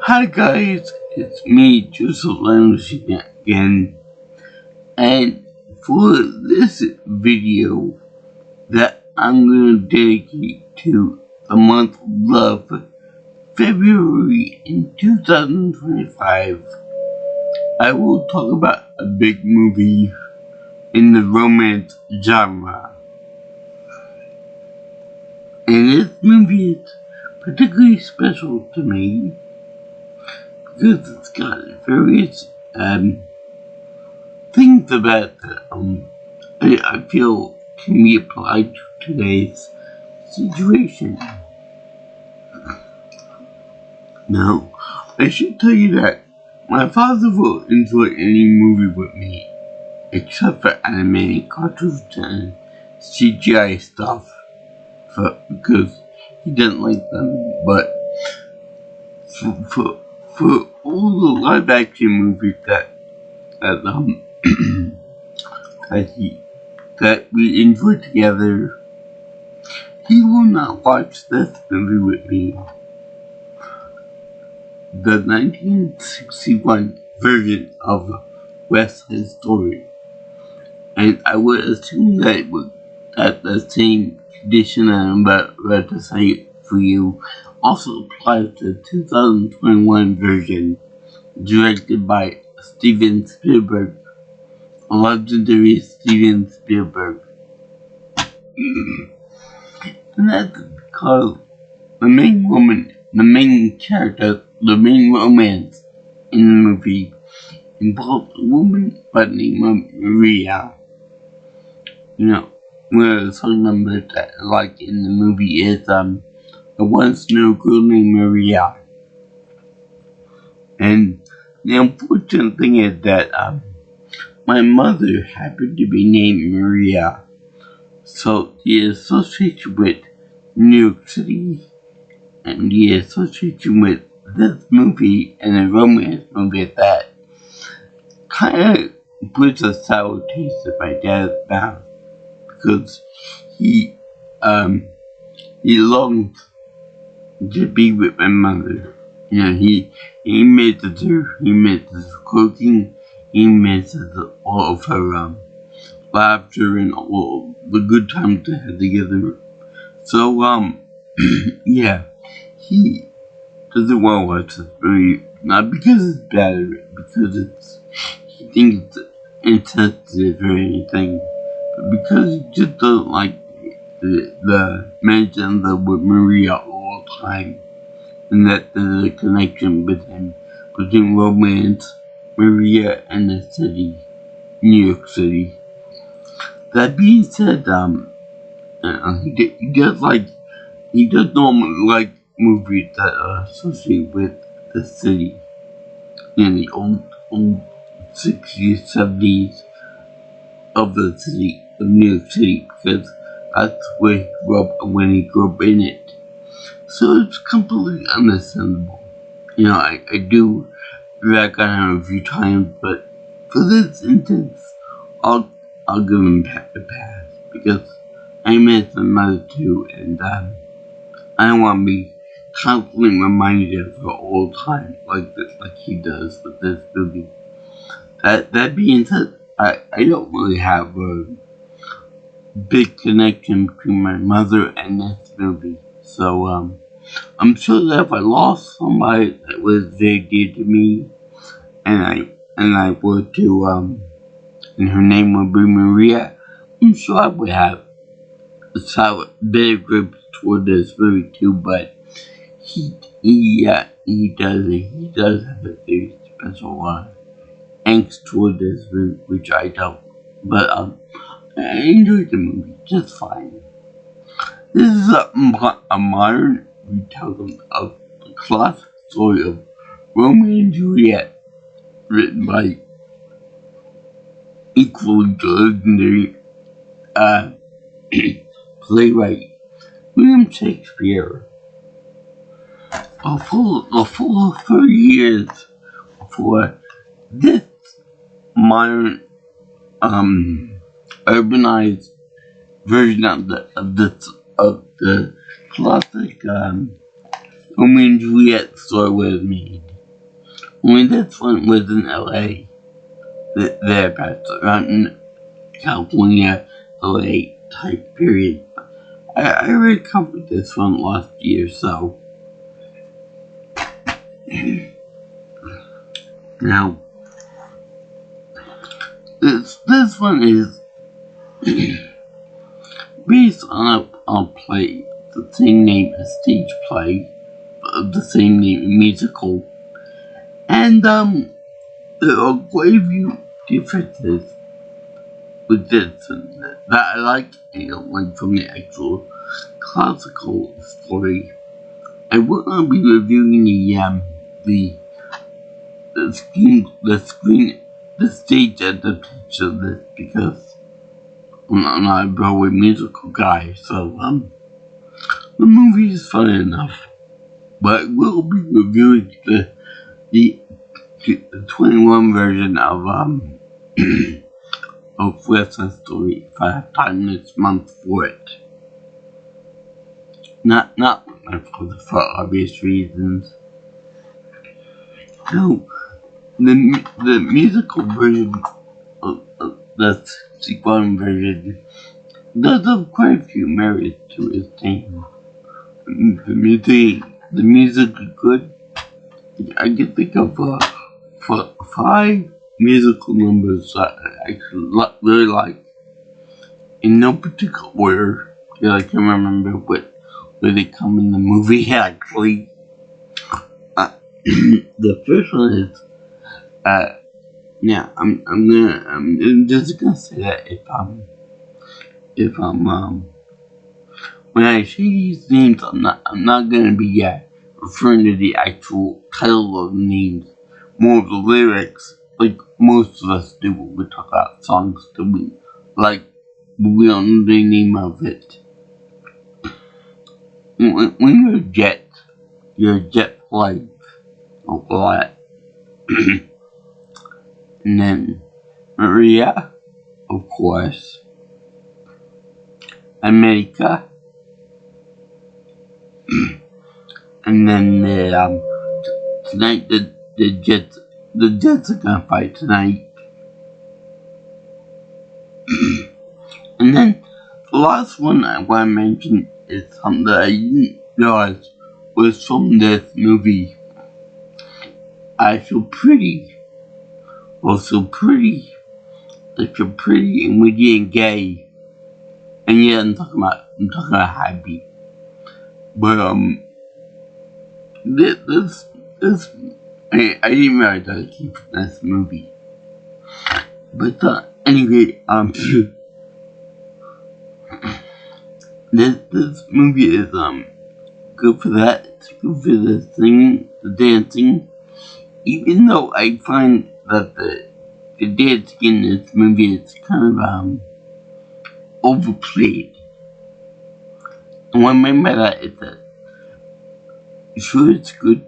Hi guys, it's me, Joseph Lambs again, and for this video that I'm going to dedicate to the month of love, February in 2025, I will talk about a big movie in the romance genre. And this movie is particularly special to me because it's got various things about it I feel can be applied to today's situation. Now, I should tell you that my father will enjoy any movie with me except for animated cartoons and CGI stuff because he doesn't like them, but for all the live action movies that that we enjoy together, he will not watch this movie with me. The 1961 version of West Side Story, and I would assume that the same condition I'm about to say for you also applies to the 2021 version, directed by Steven Spielberg, legendary Steven Spielberg. And that's because the main character, the main romance in the movie involves a woman by the name of Maria. You know, where the song number that like in the movie is there was no girl named Maria. And the unfortunate thing is that my mother happened to be named Maria. So the association with New York City and the association with this movie and a romance movie at that kind of puts a sour taste in my dad's mouth because he longed to be with my mother. You know, he misses her, he misses cooking, he misses all of her laughter and all the good times they had together. So yeah, he doesn't want to watch this movie, not because it's bad, because he thinks it's insensitive or anything, but because he just doesn't like the mention of with Maria all the time, and that there's a connection between romance, Maria, and the city, New York City. That being said, he does normally like movies that are associated with the city in the old 60s, 70s of the city of New York City because that's where he grew up and when he grew up in it. So it's completely understandable. You know, I do that kind of a few times, but for this instance, I'll give him a pass because I miss my mother too, and I don't want to be constantly reminded of her all the time, like he does with this movie. That being said, I don't really have a big connection between my mother and this movie. So I'm sure that if I lost somebody that was very dear to me, and I were to and her name would be Maria, I'm sure I would have a solid better grip toward this movie too. But he does have a very special angst toward this movie, which I don't. But I enjoyed the movie just fine. This is a modern retelling of the classic story of Romeo and Juliet, written by equally legendary playwright William Shakespeare. A full 30 years before this modern urbanized version of the classic Romeo and Juliet story was made. When this one was in LA, thereabouts around in California, LA type period. I recovered this one last year, so now this one is based on a play, the same name, a stage play of the same name, musical, and there are quite a few differences with this that I like, like from the actual classical story. I will not be reviewing the stage adaptation of this because I'm not a Broadway musical guy, so the movie is fun enough. But I will be reviewing the 21 version of of West Side Story if I have time this month for it. Not for obvious reasons. No, the musical version of the 61 version does have quite a few merits to its name. The music is good. I can think of 5 musical numbers that I actually really like. In no particular order, because I can't remember where they come in the movie actually. The first one is yeah, I'm just gonna say that if I'm when I say these names, I'm not gonna be referring to the actual title of the names, more of the lyrics, like most of us do when we talk about songs that we like, but we don't know the name of it. When you're a jet flight, a lot. And then Maria, of course, America, and then tonight the Jets are gonna fight tonight. And then the last one I want to mention is something that I didn't realize was from this movie. I Feel Pretty. Also pretty. I feel pretty and witty and gay. And yeah, I'm talking about happy. But this I didn't realize that I keep this movie. But anyway, this movie is good for that. It's good for the singing, the dancing. Even though I find that the dancing in this movie is kind of overplayed. And what I mean by that is that sure it's good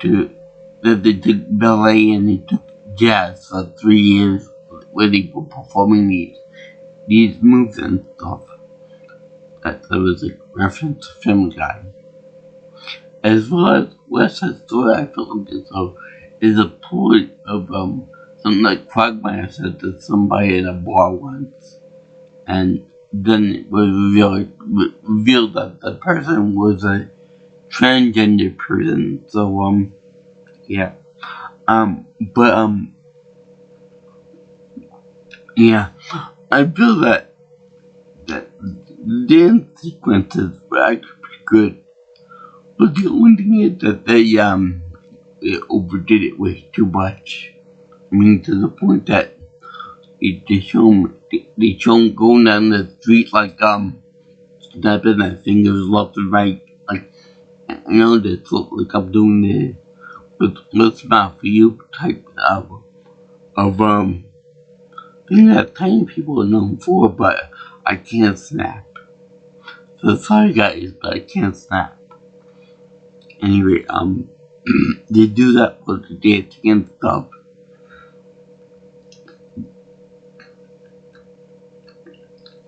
that they took ballet and they took jazz for 3 years where they were performing these moves and stuff. That was a reference to Family Guy. As well as West Side Story, I feel like is a point of something like Quagmire said to somebody in a bar once, and then it was revealed that the person was a transgender person. So yeah, yeah, I feel that the dance sequences were actually pretty good, but the only thing is that they overdid it way too much. I mean, to the point that they show them going down the street like snapping their fingers left and right, like you know, this look like I'm doing the what's not for you type of thing that tiny people are known for, but I can't snap. So sorry guys, but I can't snap. Anyway, they do that for the dancing and stuff.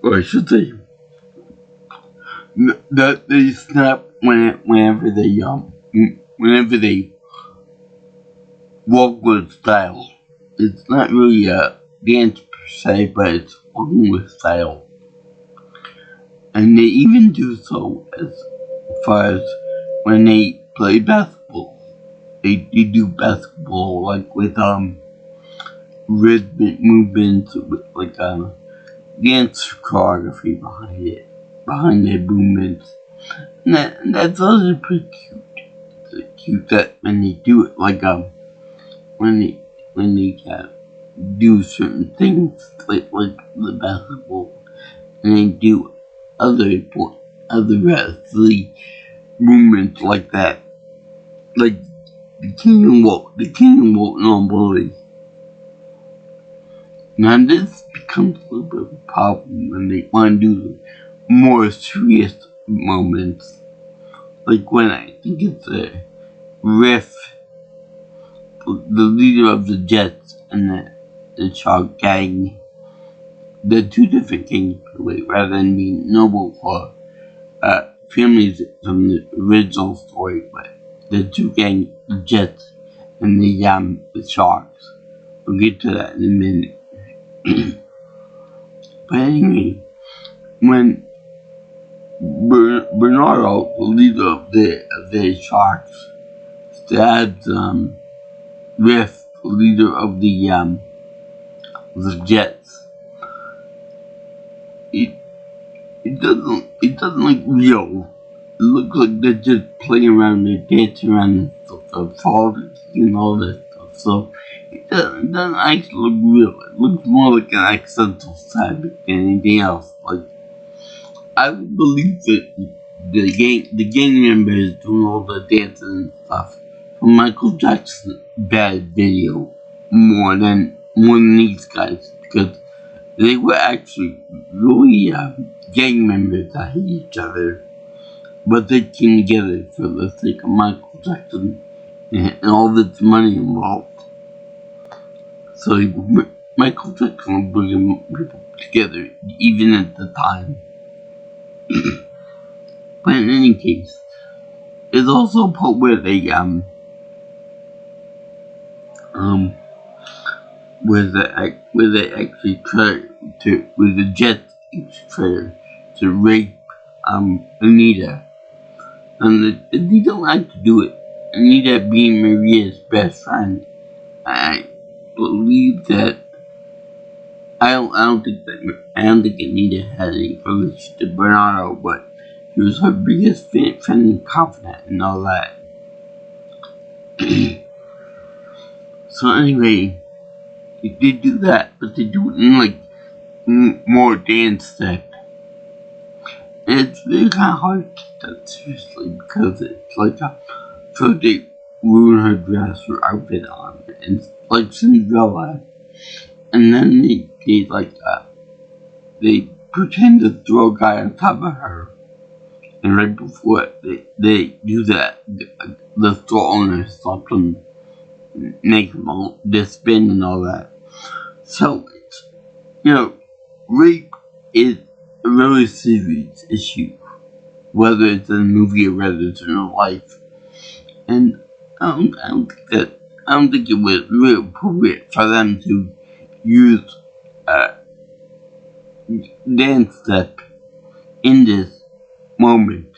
Or I should say that they snap whenever they walk with style. It's not really a dance per se, but it's walking with style. And they even do so as far as when they play basketball. They do basketball like with rhythmic movements with like dance choreography behind it, behind their movements. And that's also pretty cute. It's cute that when they do it, like when they do certain things like the basketball, and they do other silly movements like that, like the kingdom walk normally. Now this becomes a little bit of a problem when they want to do more serious moments, like when I think it's a riff, the leader of the Jets and the Shark Gang. They're two different gangs, by the way, rather than being noble for families from the original story, but the two gangs, the Jets and the Sharks. We'll get to that in a minute. But anyway, when Bernardo, the leader of the Sharks, stabs Riff, the leader of the Jets, it doesn't look real. It looks like they're just playing around, they're dancing around and stuff, they're falling and all that stuff. So it doesn't actually look real. It looks more like an accidental stab than anything else. Like I would believe that the gang members doing all the dancing and stuff from Michael Jackson's bad video more than these guys, because they were actually really gang members that hate each other, but they came together for the sake of Michael Jackson and all this money involved. So Michael Jackson was bringing people together, even at the time. But in any case, there's also a part where they where they actually try to, with the Jets try to rape Anita, and they don't like to do it. Anita being Maria's best friend, I believe that I don't think Anita had any relation to Bernardo, but he was her biggest fan and confidant and all that. So anyway, they do that, but they do it in like more dance step. And it's really kind of hard to take that seriously, because it's like so they ruin her dress, her outfit on, and like Cinderella, and then they pretend to throw a guy on top of her, and right before they do that, the store owner stops them, make them all spin and all that. So it's, rape is a really serious issue, whether it's in a movie or whether it's in real life. And I don't think it was really appropriate for them to use dance step in this moment,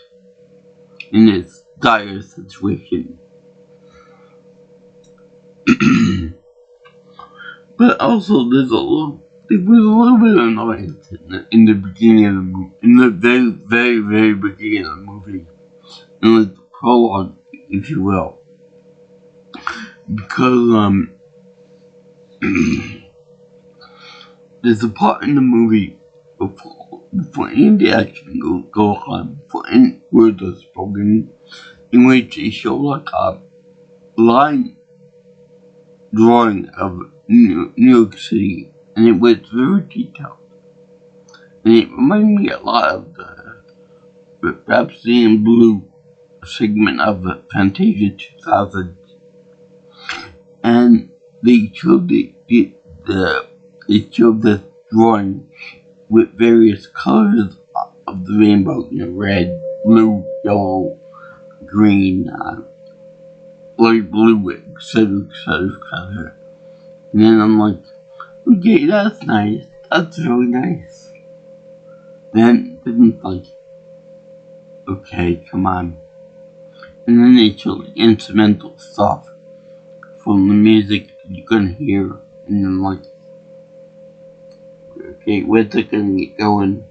in this dire situation. But also, there was a little bit of annoyance in the beginning of the movie, in the very, very, very beginning of the movie, in the prologue, if you will, because there's a part in the movie before any action goes on, before any words are spoken, in which they show like a line drawing of New York City, and it was very detailed, and it reminded me a lot of the Rhapsody in Blue segment of Fantasia 2000, and they showed they showed this drawing with various colors of the rainbow, red, blue, yellow, green, light blue, etc., etc., etc. And then I'm like, okay, that's nice. That's really nice. Then it's like, okay, come on. And then they show the instrumental stuff from the music you can hear. And then like, okay, where's it gonna get going?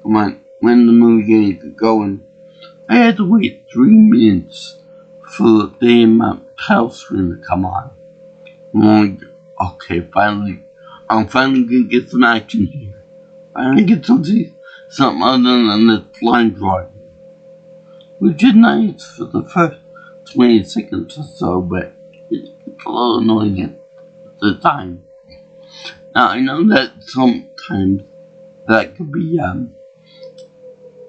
Come on, when the movie gonna get going? I had to wait 3 minutes for the damn title screen to come on. I'm like, okay, finally, I'm finally gonna get some action here. Finally get something other than this line drawing. Which is nice for the first 20 seconds or so, but it's a little annoying at the time. Now, I know that sometimes that could be,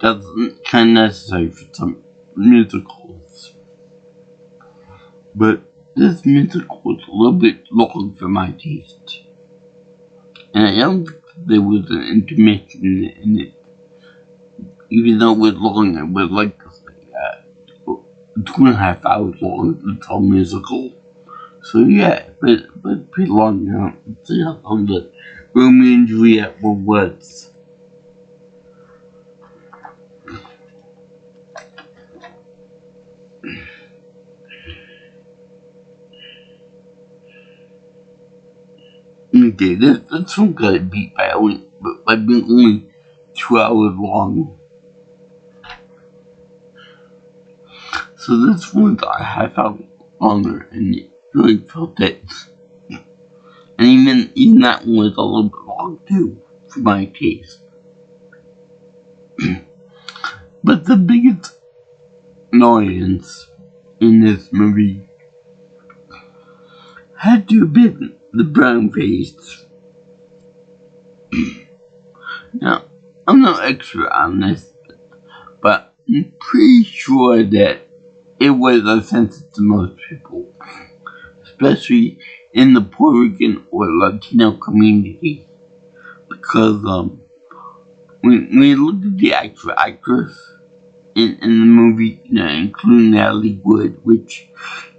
that's kind of necessary for some musicals. But this musical was a little bit long for my taste. And I don't think there was an intermission in it. Even though it was long, it was like 2.5 hours long, it's all musical. So yeah, but pretty long now. See how long the Romeo and Juliet was. Okay, this one got beat by being only 2 hours long. So this one's a half hour longer, and it really felt it. And even that one was a little bit long too, for my taste. But the biggest annoyance in this movie had to have been the brown face. Now, I'm no expert on this, but I'm pretty sure that it was offensive to most people, especially in the Puerto Rican or Latino community, because when you look at the actual actors in the movie, including Natalie Wood, which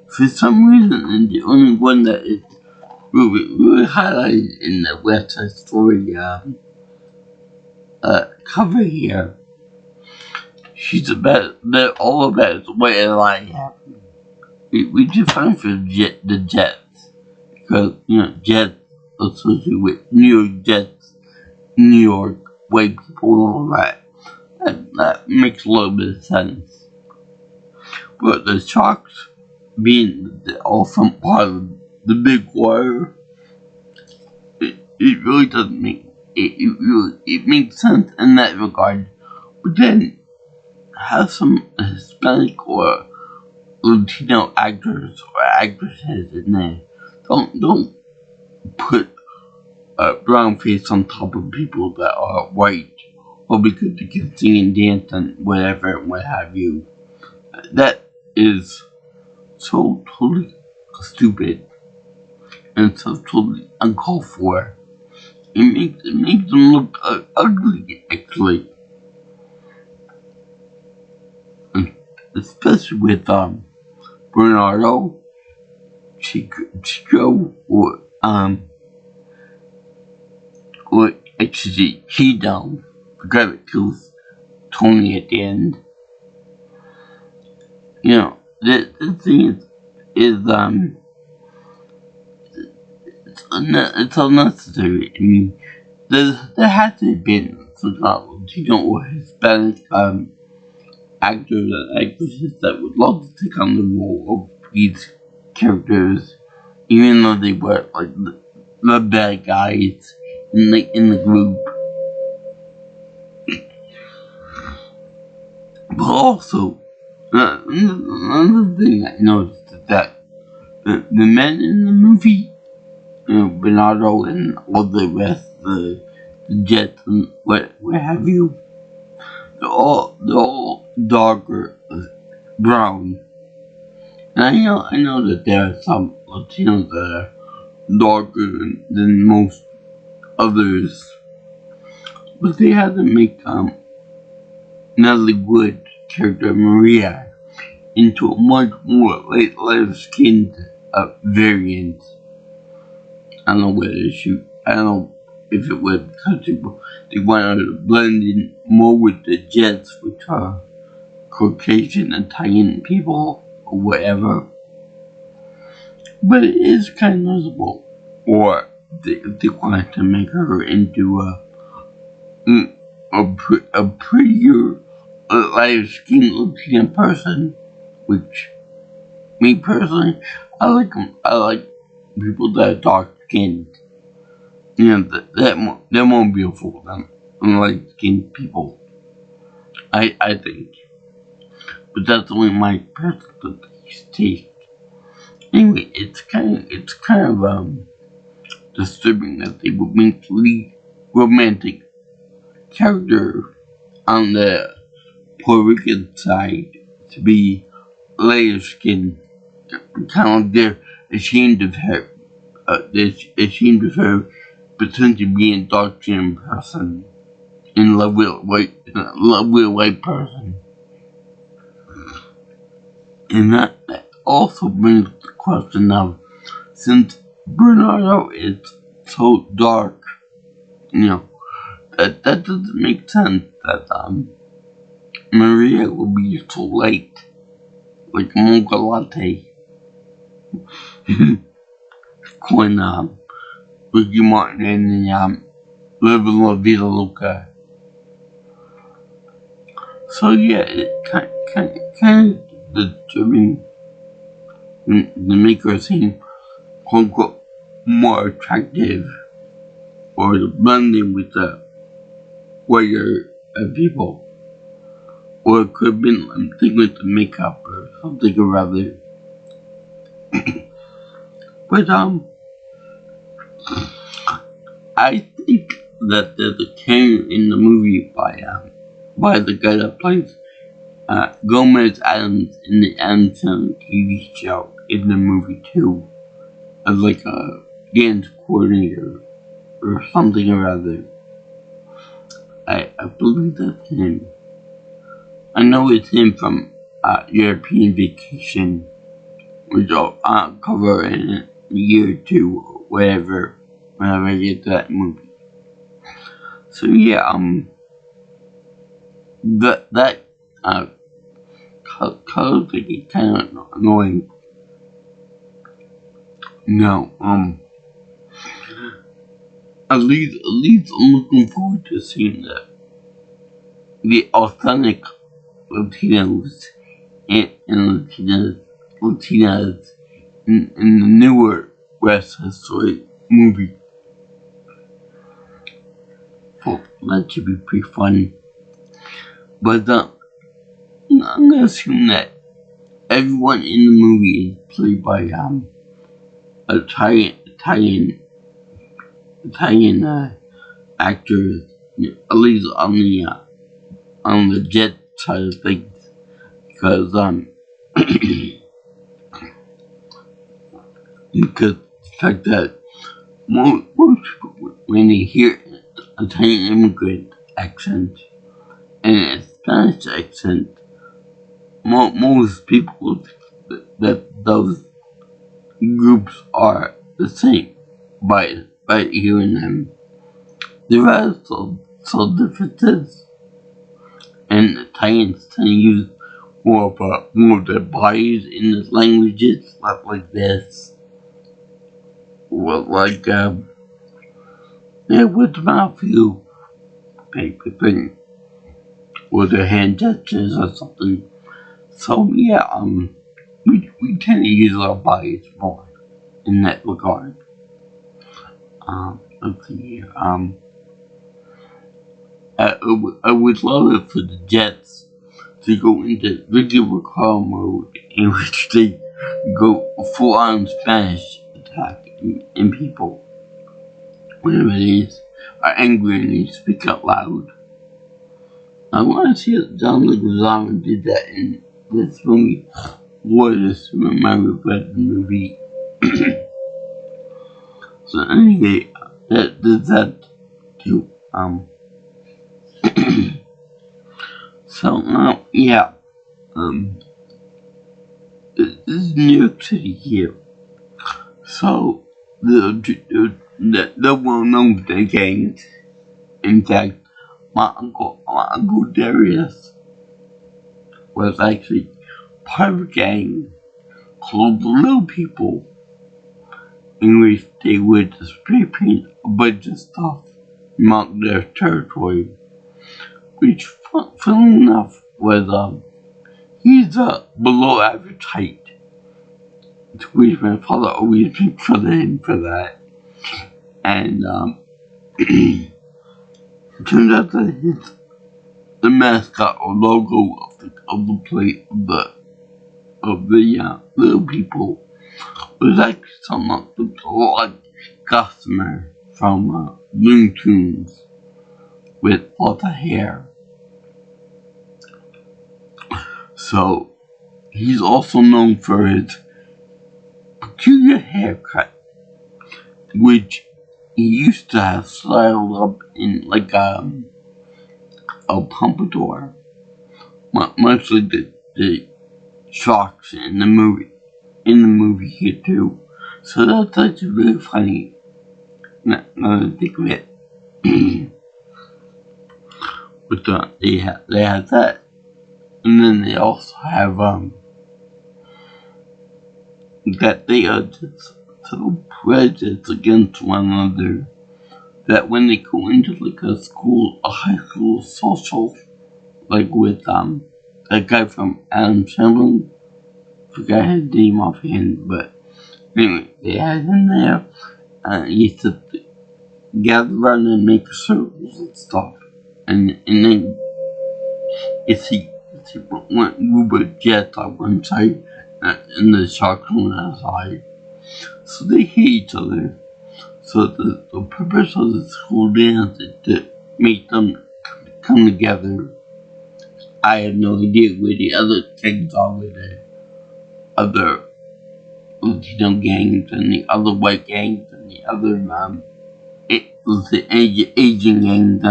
for some reason is the only one that is really highlighted in the West Side Story cover here. She's they're all about the way I have. We just found for the Jets, because, Jets associated with New York Jets, New York white people and all that. That makes a little bit of sense. But the Sharks being the awesome part of the big water, it really doesn't make it makes sense in that regard. But then have some Hispanic or Latino actors or actresses in there. Don't put a brown face on top of people that are white, or because they can sing and dance and whatever and what have you. That is so totally stupid and so totally uncalled for. It makes them look ugly, actually. Especially with Bernardo, Chico, or actually Cheeto, the guy that kills Tony at the end. The thing is it's unnecessary. I mean, there has to have been some kind of Latino or Hispanic actors and actresses that would love to take on the role of these characters, even though they were like the bad guys in the group. But also, another thing I noticed is that the men in the movie, Bernardo and all the rest, the Jets and what have you, they're all darker brown. And I know that there are some Latinos that are darker than most others, but they had to make Natalie Wood character Maria into a much more light-skinned variant. I don't know where to shoot. I don't know if it was because they wanted to blend in more with the Jets, which are Caucasian Italian people, or whatever. But it is kind of noticeable. Or they wanted to make her into a prettier, light-skinned Latina person, which, me personally, I like them. I like people that are dark-skinned. You know, they're more beautiful than light-skinned people. I think. But that's only my personal taste. Anyway, it's kind of disturbing that they would make the lead romantic character on the Puerto Rican side to be lighter skinned. Kind of like they're ashamed of her. They're ashamed of her potentially being a dark skinned person in love with a white person. And that also brings up the question of, since Bernardo is so dark, that doesn't make sense that Maria will be so light, like mocha latte. When Ricky Martin and Living La Vida Loca. So yeah, it kind of disturbing to make her seem quote unquote more attractive, or the blending with the whiter people, or it could have been something with the makeup or something or other. But I think that there's a cameo in the movie by the guy that plays Gomez Adams in the Addams TV show in the movie too, as like a dance coordinator or something or other. I believe that's him. I know it's him from European Vacation, which I'll cover in a year or two or whatever, whenever I get to that movie. So yeah, that color thing is kind of annoying. No, at least I'm looking forward to seeing the authentic Latinos and Latinas in the newer West Side Story movie. So that should be pretty fun. But I'm gonna assume that everyone in the movie is played by Italian actors, at least on the Jet side of things, because because the fact that most people, when they hear Italian immigrant accent and a Spanish accent, most people think that those groups are the same by hearing them. There are some differences, and Italians tend to use more of their bodies in the languages, not like this. Well, like with the mouth feel paper thing, or their hand gestures or something. So yeah, we tend to use our bodies more in that regard. Let's see here. I would love it for the Jets to go into video record mode, in which they go full on Spanish attack in people whenever they are angry and they speak out loud. I want to see if John Leguizamo did that in this movie, or this my regret movie. So anyway, that too. So yeah. this is New York City here. So the well-known gangs. In fact, my uncle Darius was actually part of a gang called the Little People, in which they would spray paint a bunch of stuff among their territory, which, funnily enough, was he's below average height, to which my father always made fun of him for that, and it turns out that the mascot or logo of the plate of the Little People was actually something that looked a lot like Gossamer from Looney Tunes with lots of hair. So he's also known for his peculiar haircut, which he used to have styled up in like a pompadour, much like the sharks in the movie here too. So that's actually really funny. Now that I think of it. But they have that, and then they also have that they are just so prejudiced against one another that when they go into like a high school social, like with that guy from Adam Sandler, forgot his name offhand, but anyway, they had him there, and he used to gather around and make circles and stuff, and then it's one group of jets on one side and the sharks on the other side, so they hate each other. So the purpose of the school dance is to make them come together. I have no idea where the other things are with the other Latino gangs and the other white gangs and the other Asian gangs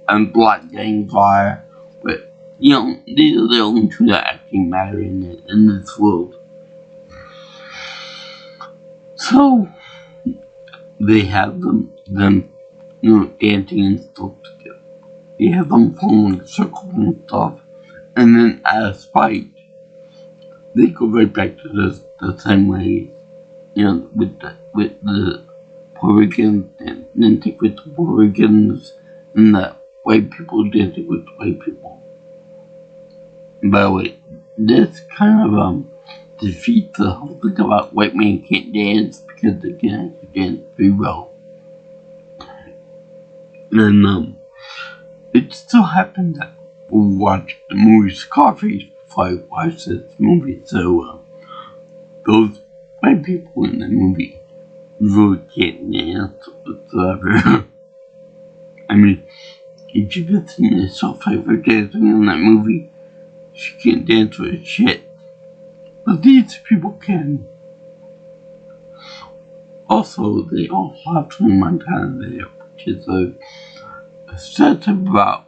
and black gangs are, but these are the only two that actually matter in this world. So they have them dancing and stuff together. They have them forming circles and stuff, and then as spite, they go right back to the same way, with the Puerto Ricans, and then take with the Puerto Ricans, and the white people dancing with the white people. And by the way, this kind of defeats the whole thing about white men can't dance because they can actually dance very well. And it still happened that we watched the movie Scarface before I watched this movie, so those white people in the movie really can't dance whatsoever. I mean, if you get to yourself ever dancing in that movie, she can't dance with shit. But these people can. Also, they all have Tony Montana there, which is a set about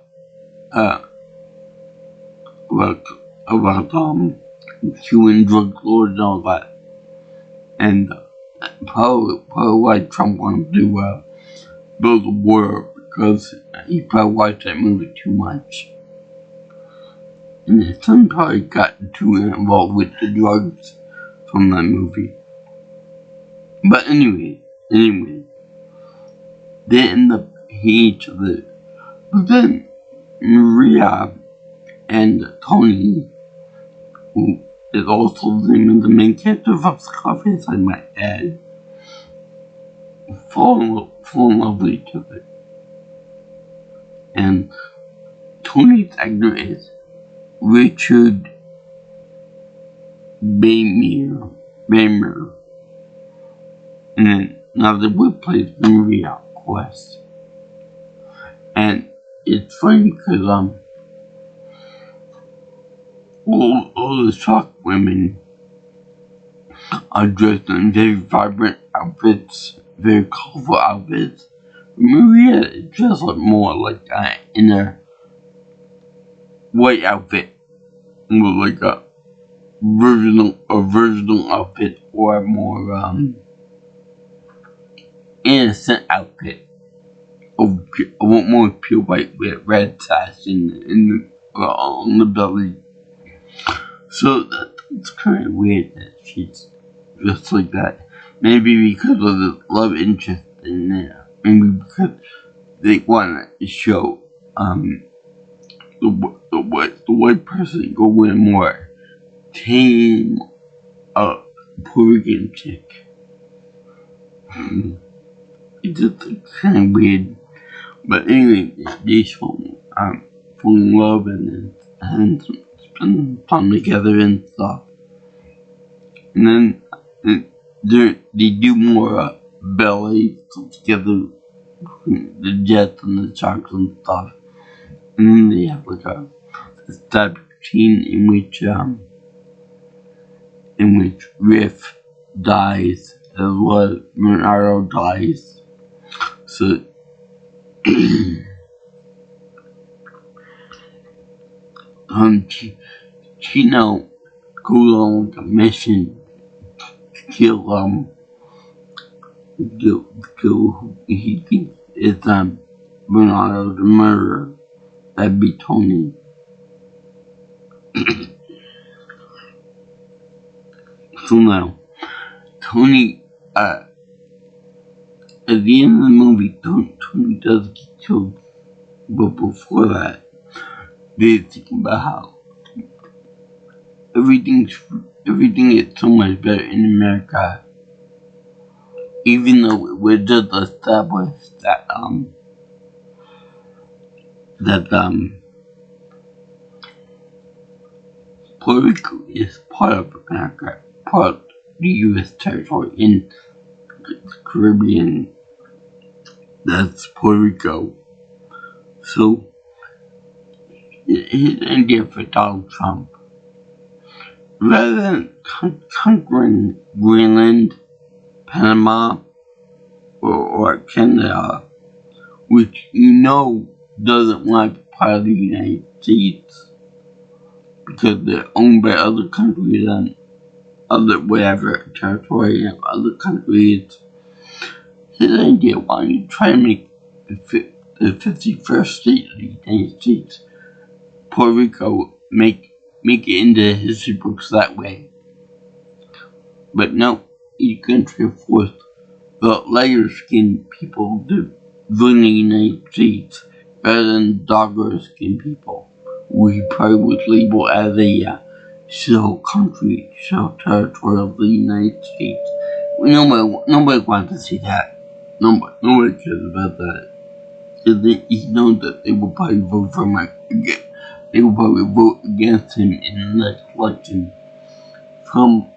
Cuban drug lords and all that. And probably why Trump wanted to build a war, because he probably watched that movie too much. And his son probably got too involved with the drugs from that movie. But anyway, they end up hating each other. But then Maria and Tony, who is also the name of the main character of Scarface, I might add, fall in love with each other. And Tony's actor is Richard Beymer. And then another boy plays Maria Quest. And it's funny because all the shock women are dressed in very vibrant outfits, very colorful outfits. Maria is dressed more like in a white outfit with like a versional outfit or a more innocent outfit. I want more pure white with red sash on the belly. So that's kind of weird that she's just like that. Maybe because of the love interest in there. Maybe because they want to show the white person go with a more tame Puerto Rican chick. It's just kind of weird. But anyway, they fall in love and spend time together and stuff. And then they do more ballet together, the Jets and the Sharks and stuff. And then they have like a type of scene in which Riff dies as well as Bernardo dies. So Chino goes on a mission to kill who he thinks is Bernardo the murderer. That'd be Tony. So now Tony at the end of the movie Tony does get killed, but before that they think about how everything is so much better in America, even though we're just established that Puerto Rico is part of America, part of the U.S. territory in the Caribbean. That's Puerto Rico. So his idea for Donald Trump, rather than conquering Greenland, Panama, or Canada, which doesn't want to be part of the United States because they're owned by other countries and other whatever territory of other countries. His idea, why don't you try to make the 51st state of the United States, Puerto Rico, make it into the history books that way. But no, he's going to force the lighter skinned people to join the United States rather than darker skinned people, who he probably would label as a shell country, shell territory of the United States. Nobody wants to see that. Nobody cares about that. He knows that they will probably vote for him again. They will probably vote against him in the next election from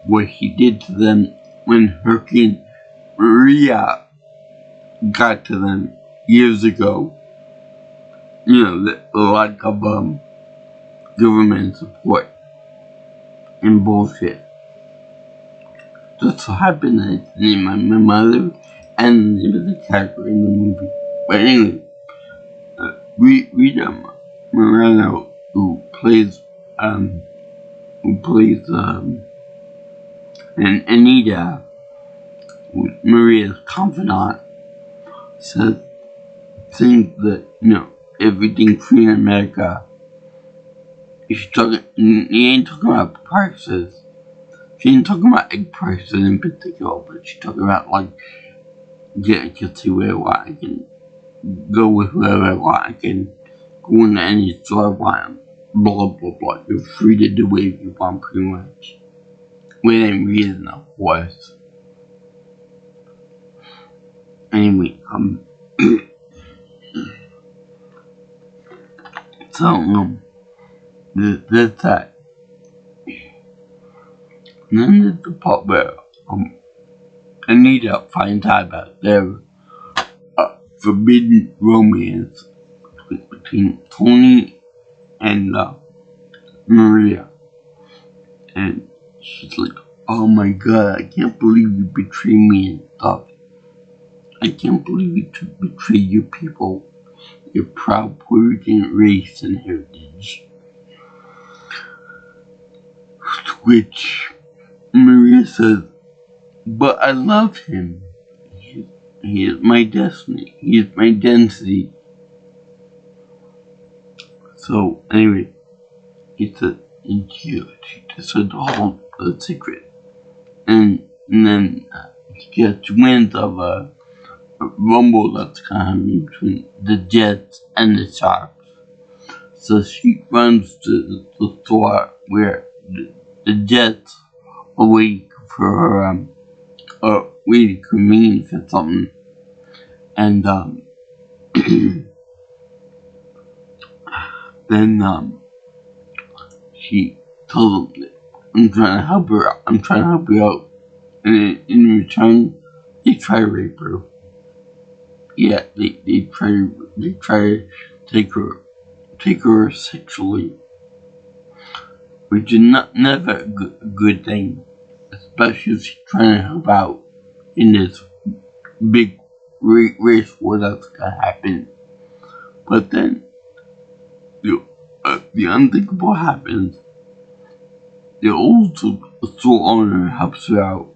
what he did to them when Hurricane Maria got to them years ago. The lack of government support and bullshit. Just so happened that it's the name of my mother and the name of the character in the movie. But anyway, Rita Moreno, who plays Anita, Maria's confidant, says things that everything free in America. He ain't talking about prices. She ain't talking about egg prices in particular, but she's talking about I can see where I want. I can go with whoever I want. I can go into any store I want. Blah blah blah. You're free to do whatever you want, pretty much. Within reason, of course. Anyway, so that's that. And then there's the part where Anita finds out about their forbidden romance between Tony and Maria. And she's like, oh my god, I can't believe you betrayed me and stuff. I can't believe you betrayed your people, your proud Puerto Rican race and heritage. which Maria says, but I love him. He is my destiny. He is my density. So anyway, he said, and she just said to hold the secret. And then she gets wind of a rumble that's coming between the Jets and the Sharks. So she runs to the store where the Jets are waiting for her, waiting for me for something. And then she told them, I'm trying to help her out. I'm trying to help you out. And in return, they try to rape her. Yeah, they try to take her sexually, which is never a good thing, especially if she's trying to help out in this big race war that's gonna happen. But then the unthinkable happens. The old store owner helps her out,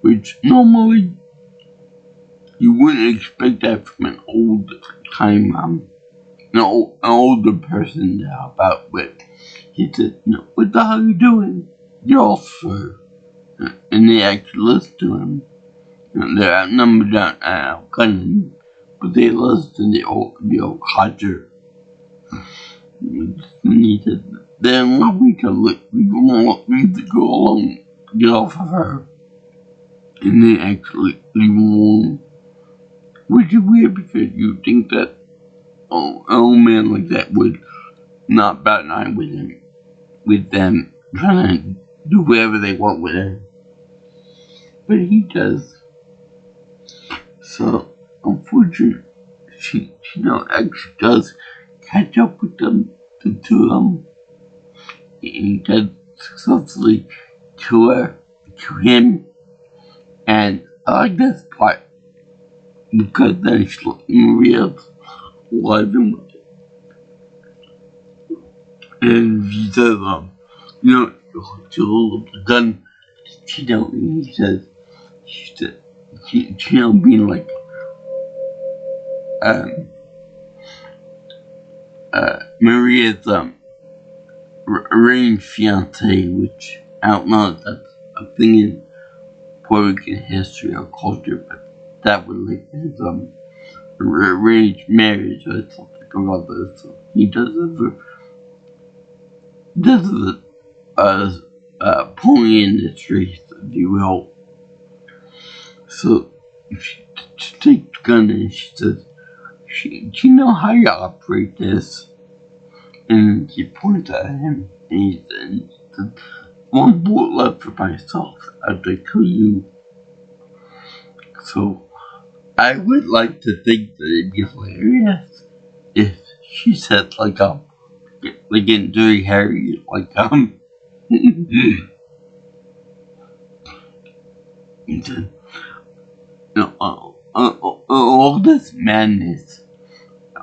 which normally you wouldn't expect that from an old time an older person to help out with. He said, no, what the hell are you doing? Get off her. And they actually listen to him. They're outnumbered and outgunned, but they listen to the old codger. And he said, then what we won't leave the girl alone. Get off of her. And they actually leave him alone. Which is weird because you think that an old man like that would not bat an eye with them trying to do whatever they want with her. But he does. So, unfortunately, she actually does catch up with them, the two of them. And he does successfully kill him. And I like this part because then Maria's alive and he says, she holds up the gun to Chino, and he says, Chino being like, Maria's, arranged fiance, which I don't know if that's a thing in Puerto Rican history or culture, but that was like his, arranged marriage or something about this. So he does a pony industry, if you will. So she takes the gun and she says, she know how you operate this. And she points at him and he said, one bullet left for myself after I kill you. So I would like to think that it'd be hilarious if she said like in Dirty Harry, all this madness,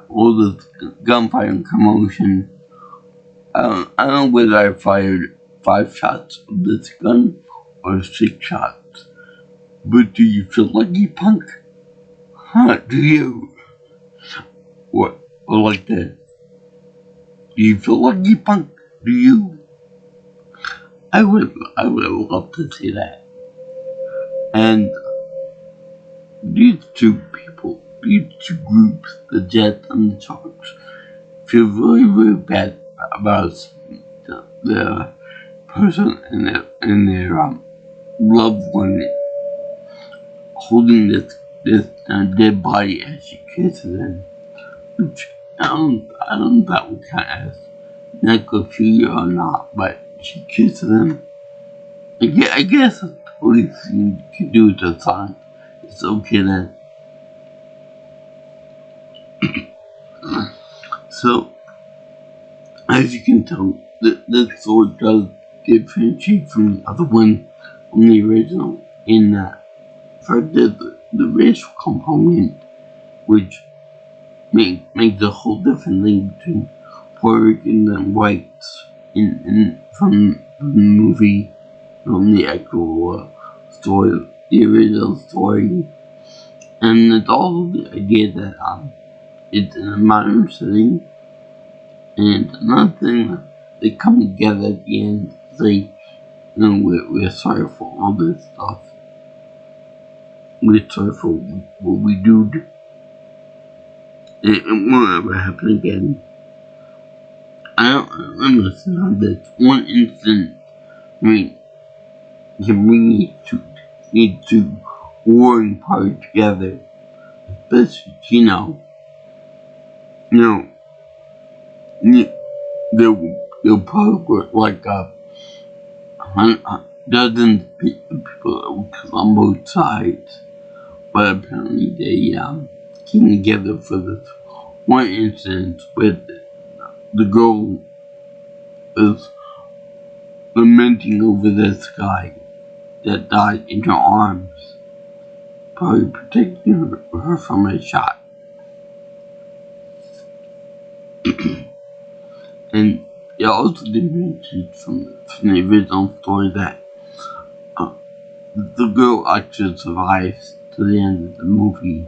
all this gunfire and commotion. I don't know whether I fired 5 shots of this gun or 6 shots. But do you feel lucky, punk? Huh, do you? What? Or like that? Do you feel lucky, punk? Do you? I would love to see that. And these two groups, the Jets and the Sharks, feel really, really bad about the person and their loved one holding this dead body as she kisses him, which I don't know if that would count as necrophilia or not, but she kisses him. I guess that's the least thing you can do with the song. It's okay then. So, as you can tell, this sword does differentiate from the other one from the original in that for the racial component, which makes a whole different thing between Puerto Rican and whites from from the movie, from the actual story, the original story. And it's also the idea that it's in a modern setting. And another thing, they come together at the end to say, we're sorry for all this stuff. We're sorry for what we do. It won't ever happen again. I don't understand this one instant. I mean, we need to warring party together. Especially, they'll probably work like dozens of people on both sides. But apparently they came together for this one incident with the girl is lamenting over this guy that died in her arms, probably protecting her from a shot. And it also did mention from the original story that the girl actually survives to the end of the movie.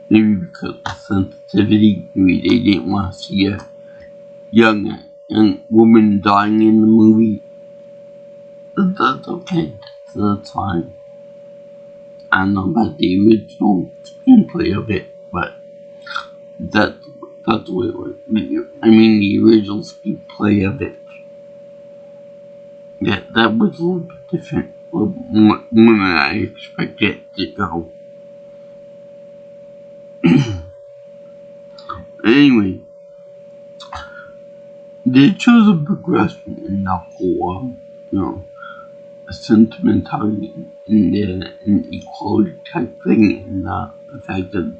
Maybe because of sensitivity, maybe they didn't want to see a young woman dying in the movie. But that's okay. So that's fine. I don't know about the original screenplay of it, but that's the way it was. I mean, the original screenplay of it. Yeah, that was a little bit different. A little more than I expected it to go. Anyway, they chose a progression in the whole, sentimentality and equality type thing, and the fact that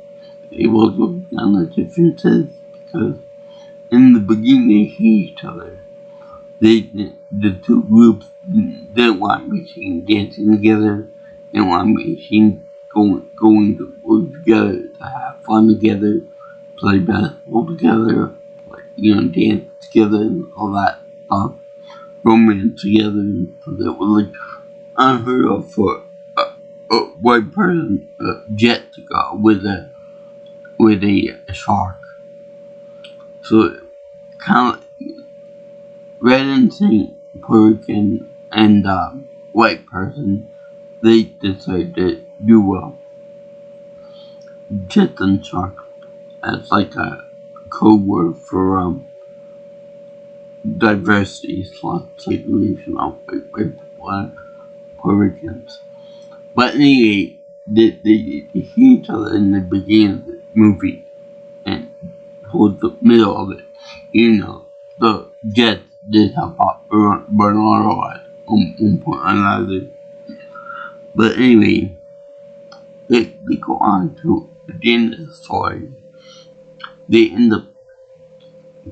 they were looking on the differences, because in the beginning they hate each other. The two groups didn't want to be seen dancing together, didn't want to be seen going to work together, to have fun together, play basketball together, dance together and all that stuff, romance together. And so that was unheard of for a white person, Jet, to go with a shark. So kind of rather than saying Puerto Rican and white person, they decided to do Jet and shark as like a code word for diversity / segregation of white people, Puerto Ricans. But anyway, they hate each other in the beginning of the movie, and towards the middle of it, the Jet did help out Bernardo at one point or another. But anyway, they go on to the end of the story. They end up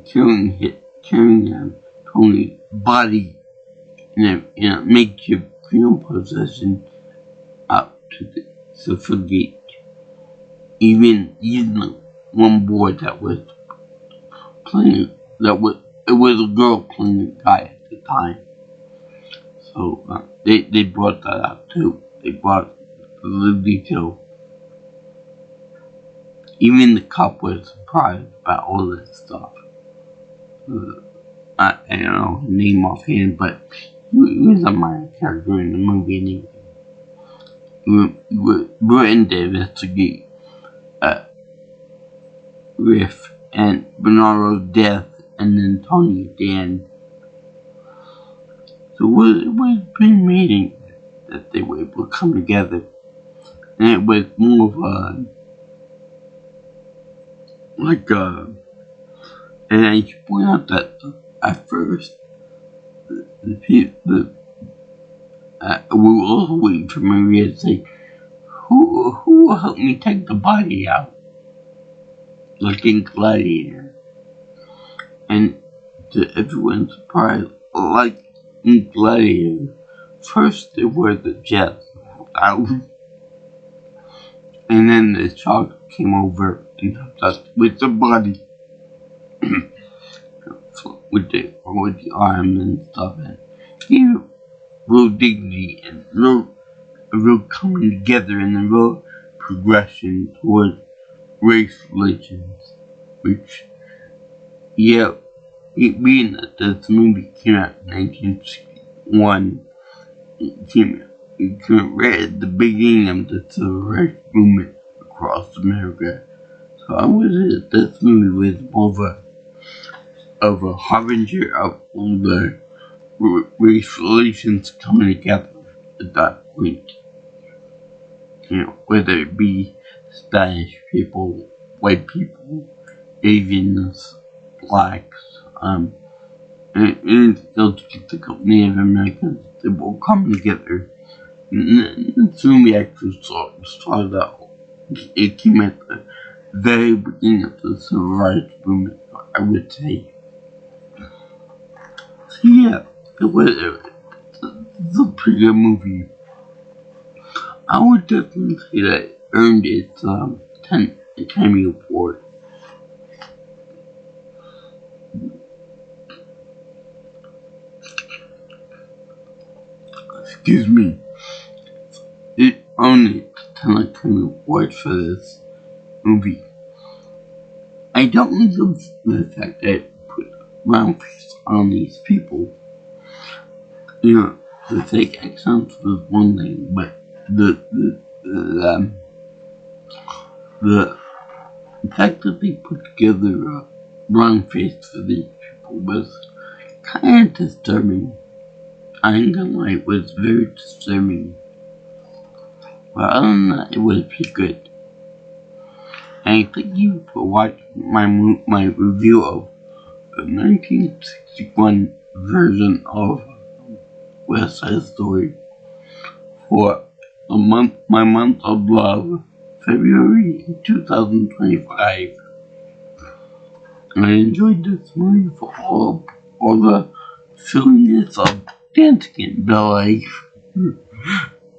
carrying Tony's body in a makeshift funeral procession up to the Silver Gate. Even the one boy that was playing, it was a girl playing the guy at the time. So they brought that out too. They brought the detail. Even the cop was surprised about all this stuff. I don't know his name offhand, but he was a minor character in the movie. And we were in to investigate Riff and Bernardo's death, and then Tony at the end. So it was pretty amazing that they were able to come together. And it was more of and I should point out that at first, we were also waiting for Maria to say, who will help me take the body out? Like in Gladiator. And to everyone's surprise, like in Gladiator, first there were the Jets out, and then the shark came over and helped us with the body. with the arm and stuff, gave it real dignity and real coming together and a real progression towards race relations, which, yeah, it being that this movie came out in 1961, it came right at the beginning of the civil rights movement across America. So I would say that this movie was more of a harbinger of all the race relations coming together at that point. Whether it be Spanish people, white people, Asians, blacks, and those typical Native Americans, they will come together. And this movie actually started out. It came at the very beginning of the civil rights movement, I would say. So yeah, it's a pretty good movie. I would definitely say that it earned its Academy Award. Excuse me. It earned its Academy Award for this movie. I don't love the fact that it put brown face on these people. The fake accents was one thing, but the fact that they put together a brown face for these people was kind of disturbing. I ain't gonna lie, it was very disturbing. But other than that, it was pretty good. And thank you for watching my review of the 1961 version of West Side Story for my month of love, February 2025. I enjoyed this movie for all the silliness of dancing and ballet.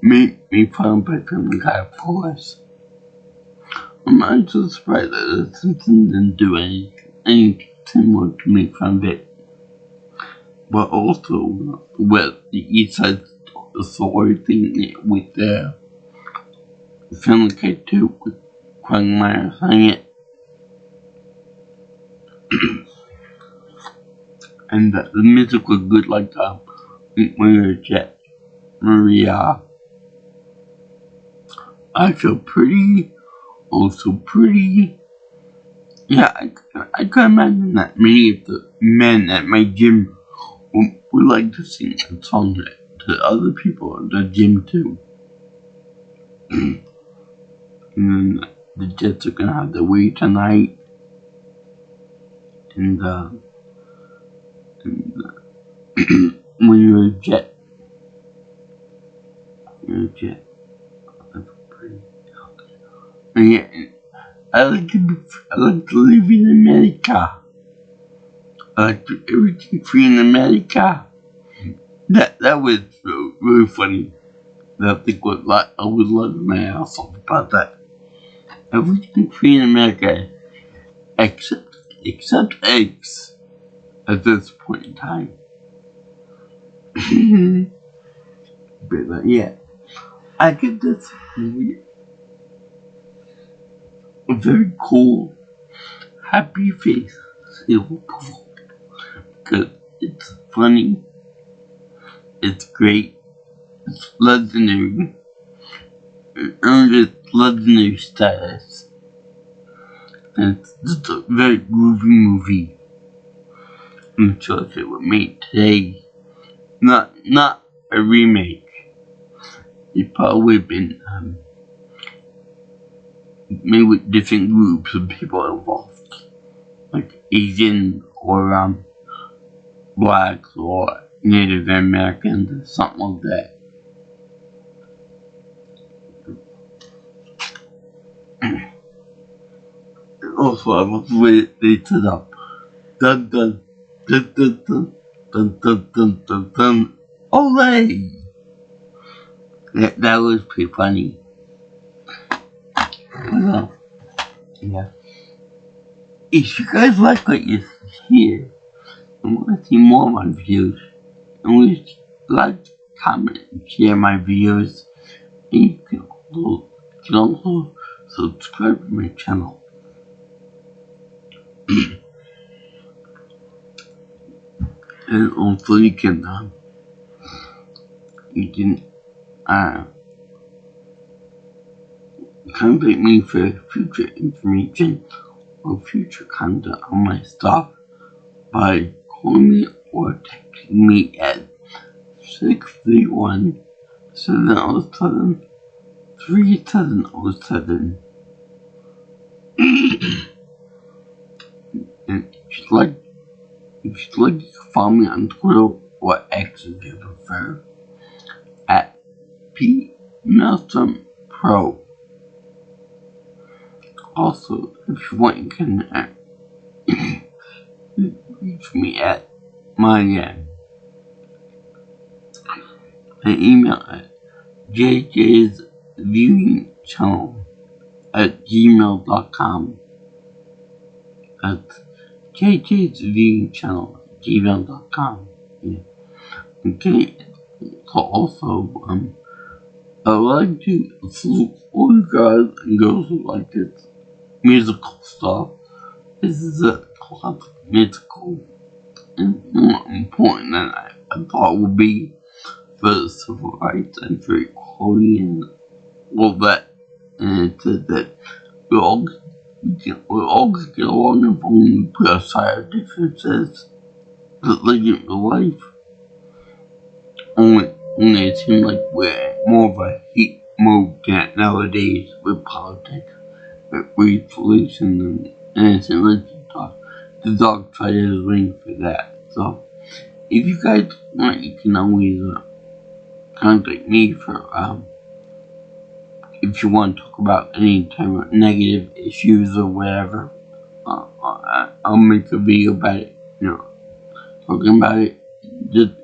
Made fun by Family Guy, of course. I'm not so surprised that The Simpsons didn't do anything similar to make fun of it. But also with the East Side Story thing with the Family Guy 2 with Quagmire saying it. And the music was good, like Maria. I feel pretty, also pretty. Yeah, I can imagine that many of the men at my gym would like to sing that song to other people at the gym too. And then the Jets are gonna have their way tonight. And when you're a Jet, that's pretty. And yeah, I like to live in America. I like to do everything free in America. That was really funny. I think I would love my ass off about that. Everything free in America, except eggs, at this point in time. But yeah, I get this movie a very cool, happy face. Because it's funny, it's great, it's legendary, it earned its legendary status, and it's just a very groovy movie. I'm sure if it were made today, not a remake, it probably would have been made with different groups of people involved, like Asian or blacks or Native Americans or something like that. Also, I love the way they set up. Dun dun dun dun dun dun dun dun dun dun. Olay! That was pretty funny. Well, yeah. If you guys like what you hear and want to see more of my videos, like, comment, and share my videos. And you can also subscribe to my channel. And also you can contact me for future information or future content on my stuff by calling me or texting me at 631-707-3707. And if you'd like, you can follow me on Twitter or X if you prefer, at PMelson_Pro. Also, if you want, you can reach me at my email at jjsviewingchannel@gmail.com. That's jjsviewingchannel@gmail.com. Yeah. Okay. So also, I would like to salute all you guys and girls who like this musical stuff. This is a classic musical and more important than I thought it would be for civil rights and for equality and all that. And it says that we all get along and we put aside our differences that live in real life. Only it seems like we're more of a heat mode nowadays with politics, with revolution, and it seems like the dark side is waiting for that. So, if you guys want, you can always contact me for if you want to talk about any type of negative issues or whatever. I'll make a video about it. Talking about it. Just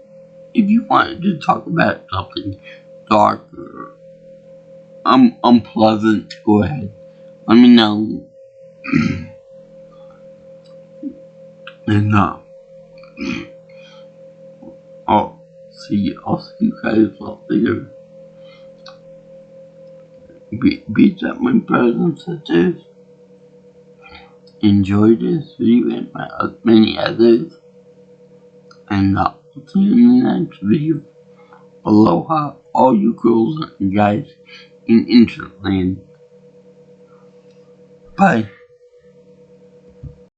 if you want to talk about something dark or unpleasant, go ahead. Let me know. And I'll see you guys later. Peace out, my brothers and sisters. Enjoy this video and many others. And I'll see you in the next video. Aloha, all you girls and guys in Internet land. Bye.